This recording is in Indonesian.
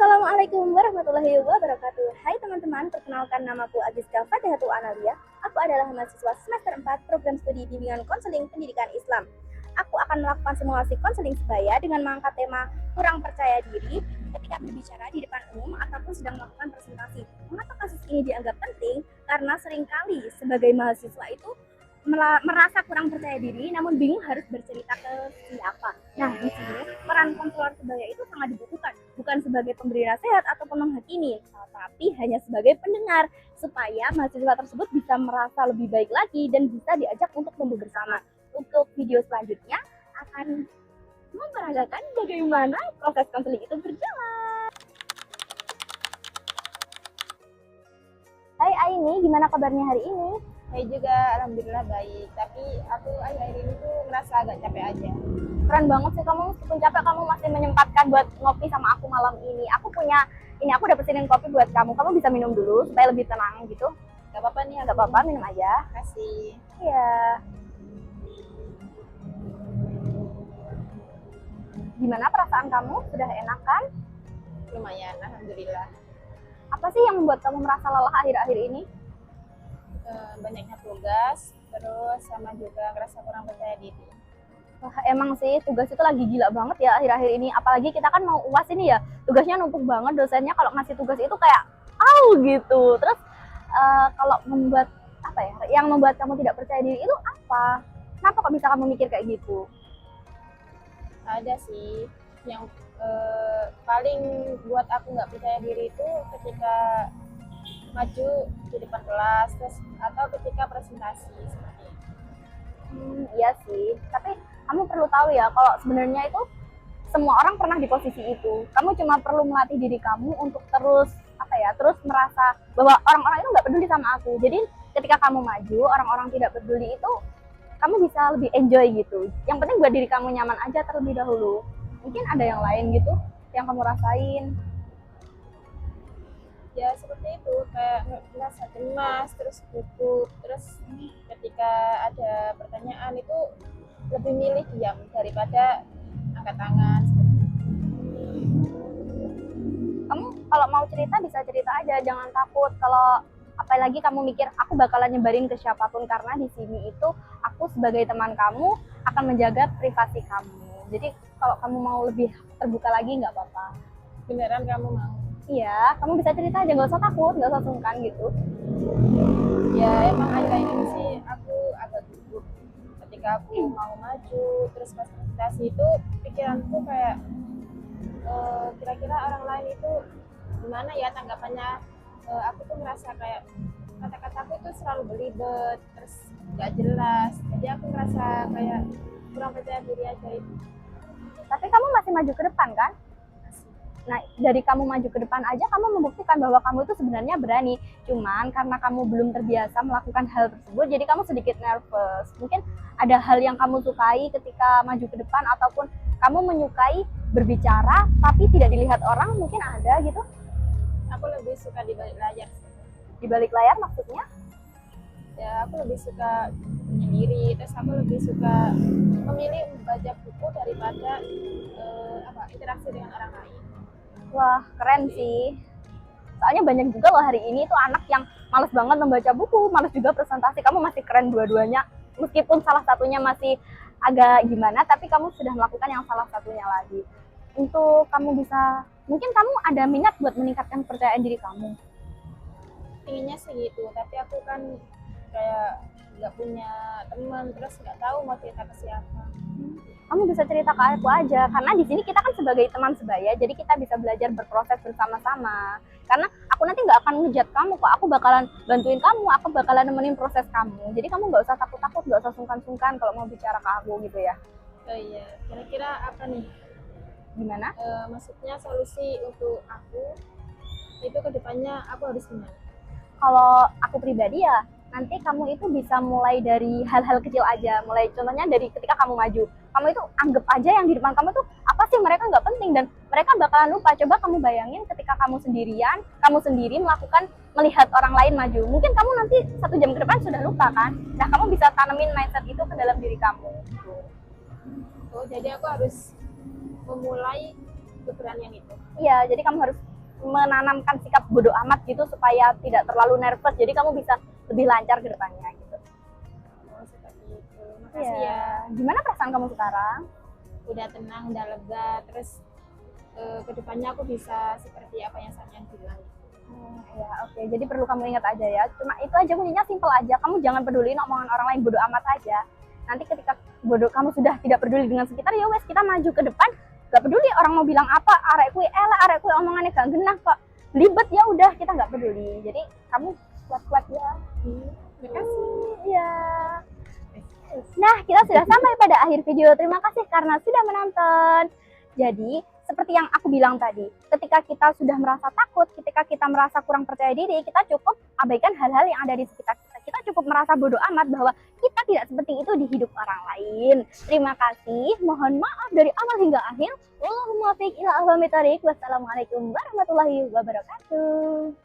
Assalamualaikum warahmatullahi wabarakatuh. Hai teman-teman, perkenalkan namaku Aziska Fatihatu Analia. Aku adalah mahasiswa semester 4 program studi bimbingan konseling pendidikan Islam. Aku akan melakukan simulasi konseling sebaya dengan mengangkat tema kurang percaya diri ketika berbicara di depan umum ataupun sedang melakukan presentasi. Mengapa kasus ini dianggap penting? Karena seringkali sebagai mahasiswa itu merasa kurang percaya diri namun bingung harus bercerita ke siapa. Nah, di sini peran konselor sebaya itu sangat dibutuhkan, bukan sebagai pemberi nasihat ataupun menghakimi, tapi hanya sebagai pendengar supaya mahasiswa tersebut bisa merasa lebih baik lagi dan bisa diajak untuk tumbuh bersama. Untuk video selanjutnya akan memperagakan bagaimana proses konseling itu berjalan. Hai Aini, gimana kabarnya hari ini? Saya juga alhamdulillah baik, tapi aku akhir-akhir ini tuh merasa agak capek aja. Keren banget sih kamu, meskipun capek kamu masih menyempatkan buat ngopi sama aku malam ini. Aku dapat pesenin kopi buat kamu. Kamu bisa minum dulu supaya lebih tenang gitu. Gak apa-apa nih, Gak apa-apa, minum aja. kasih. Iya. Gimana perasaan kamu? Sudah enak kan? Lumayan, alhamdulillah. Apa sih yang membuat kamu merasa lelah akhir-akhir ini? Banyaknya tugas, terus sama juga ngerasa kurang percaya diri. Wah, emang sih tugas itu lagi gila banget ya akhir-akhir ini. Apalagi kita kan mau UAS ini ya, tugasnya numpuk banget. Dosennya kalau ngasih tugas itu kayak gitu. Terus kalau membuat yang membuat kamu tidak percaya diri itu apa? Kenapa kok bisa kamu mikir kayak gitu? Ada sih yang paling buat aku nggak percaya diri itu ketika maju di depan kelas, terus atau ketika presentasi seperti itu. Iya sih, tapi kamu perlu tahu ya kalau sebenarnya itu semua orang pernah di posisi itu. Kamu cuma perlu melatih diri kamu untuk terus terus merasa bahwa orang-orang itu nggak peduli sama aku. Jadi ketika kamu maju, orang-orang tidak peduli itu, kamu bisa lebih enjoy gitu. Yang penting buat diri kamu nyaman aja terlebih dahulu. Mungkin ada yang lain gitu yang kamu rasain. Ya seperti itu, kayak ngerasa cemas, terus gugup, terus ketika ada pertanyaan itu lebih milih diam daripada angkat tangan. Kamu kalau mau cerita bisa cerita aja, jangan takut. Kalau apalagi kamu mikir aku bakalan nyebarin ke siapapun, karena di sini itu aku sebagai teman kamu akan menjaga privasi kamu. Jadi kalau kamu mau lebih terbuka lagi nggak apa-apa. Beneran kamu mau? Iya, kamu bisa cerita aja, nggak usah takut, nggak usah sungkan gitu. Ya emang akhir-akhir ini sih aku agak gugup ketika aku mau maju, terus pas presentasi itu pikiranku kayak kira-kira orang lain itu gimana ya tanggapannya. Aku tuh merasa kayak kata-kataku itu selalu belibet, terus nggak jelas, jadi aku merasa kayak kurang percaya diri aja itu. Tapi kamu masih maju ke depan kan? Nah, dari kamu maju ke depan aja kamu membuktikan bahwa kamu itu sebenarnya berani. Cuman karena kamu belum terbiasa melakukan hal tersebut, jadi kamu sedikit nervous. Mungkin ada hal yang kamu sukai ketika maju ke depan, ataupun kamu menyukai berbicara tapi tidak dilihat orang, mungkin ada gitu. Aku lebih suka di balik layar sih. Di balik layar maksudnya? Ya aku lebih suka menyendiri, terus aku lebih suka memilih membaca buku daripada interaksi dengan orang lain. Wah, keren sih. Soalnya banyak juga loh hari ini tuh anak yang males banget membaca buku, males juga presentasi. Kamu masih keren dua-duanya. Meskipun salah satunya masih agak gimana, tapi kamu sudah melakukan yang salah satunya lagi. Untuk kamu bisa, mungkin kamu ada minat buat meningkatkan kepercayaan diri kamu. Inginnya sih gitu, tapi aku kan kayak nggak punya teman, terus nggak tahu mau cerita ke siapa. Kamu bisa cerita ke aku aja, karena di sini kita kan sebagai teman sebaya, jadi kita bisa belajar berproses bersama-sama. Karena aku nanti nggak akan ngejat kamu kok, aku bakalan bantuin kamu, aku bakalan nemenin proses kamu. Jadi kamu nggak usah takut-takut, nggak usah sungkan-sungkan kalau mau bicara ke aku gitu ya. Oh iya, kira-kira apa nih? Gimana? Maksudnya solusi untuk aku itu kedepannya aku harus gimana? Kalau aku pribadi ya, nanti kamu itu bisa mulai dari hal-hal kecil aja. Mulai contohnya dari ketika kamu maju, kamu itu anggap aja yang di depan kamu tuh apa sih, mereka nggak penting dan mereka bakalan lupa. Coba kamu bayangin ketika kamu sendirian, kamu sendiri melihat orang lain maju, mungkin kamu nanti 1 jam ke depan sudah lupa kan. Nah, kamu bisa tanemin mindset itu ke dalam diri kamu. Oh jadi aku harus memulai keberanian itu. Iya, jadi kamu harus menanamkan sikap bodoh amat gitu supaya tidak terlalu nervous. Jadi kamu bisa lebih lancar ke depannya gitu. Oh, seperti itu. Makasih ya. Gimana perasaan kamu sekarang? Udah tenang, udah lega. Terus kedepannya aku bisa seperti apa yang Samyan bilang. Ya oke. Jadi perlu kamu ingat aja ya. Cuma itu aja, kuncinya simple aja. Kamu jangan peduliin omongan orang lain, bodoh amat aja. Nanti ketika kamu sudah tidak peduli dengan sekitar, ya wes kita maju ke depan. Gak peduli orang mau bilang apa, arek kuwi elek, arek kuwi omongannya gak genah kok. Libet ya udah, kita nggak peduli. Jadi kamu kuat-kuat ya. Terima kasih. Iya. Nah, kita sudah sampai pada akhir video. Terima kasih karena sudah menonton. Jadi, seperti yang aku bilang tadi, ketika kita sudah merasa takut, ketika kita merasa kurang percaya diri, kita cukup abaikan hal-hal yang ada di sekitar kita. Kita cukup merasa bodoh amat bahwa kita tidak seperti itu di hidup orang lain. Terima kasih. Mohon maaf dari awal hingga akhir. Wallahumma fiq ila ahwami thariq. Wassalamualaikum warahmatullahi wabarakatuh.